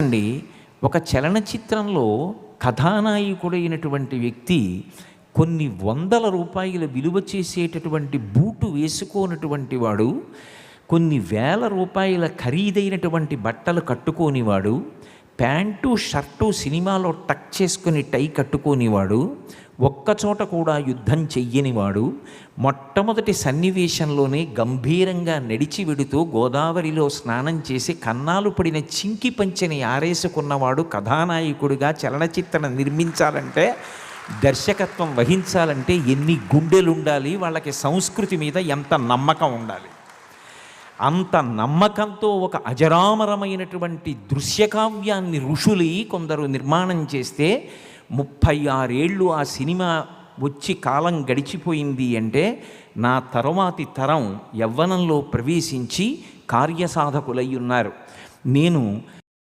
అండి. ఒక చలనచిత్రంలో కథానాయకుడైనటువంటి వ్యక్తి కొన్ని వందల రూపాయల విలువ చేసేటటువంటి బూటు వేసుకోనటువంటి వాడు, కొన్ని వేల రూపాయల ఖరీదైనటువంటి బట్టలు కట్టుకోనివాడు, ప్యాంటు షర్టు సినిమాలో టక్ చేసుకుని టై కట్టుకోనివాడు, ఒక్కచోట కూడా యుద్ధం చెయ్యనివాడు, మొట్టమొదటి సన్నివేశంలోనే గంభీరంగా నడిచి వెడుతూ గోదావరిలో స్నానం చేసి కన్నాలు పడిన చింకి పంచెని ఆరేసుకున్నవాడు కథానాయకుడిగా చలనచిత్రం నిర్మించాలంటే, దర్శకత్వం వహించాలంటే ఎన్ని గుండెలుండాలి, వాళ్ళకి సంస్కృతి మీద ఎంత నమ్మకం ఉండాలి. అంత నమ్మకంతో ఒక అజరామరమైనటువంటి దృశ్యకావ్యాన్ని ఋషులి కొందరు నిర్మాణం చేస్తే 36 ఏళ్ళు ఆ సినిమా వచ్చి కాలం గడిచిపోయింది అంటే, నా తరువాతి తరం యవ్వనంలో ప్రవేశించి కార్యసాధకులై ఉన్నారు. నేను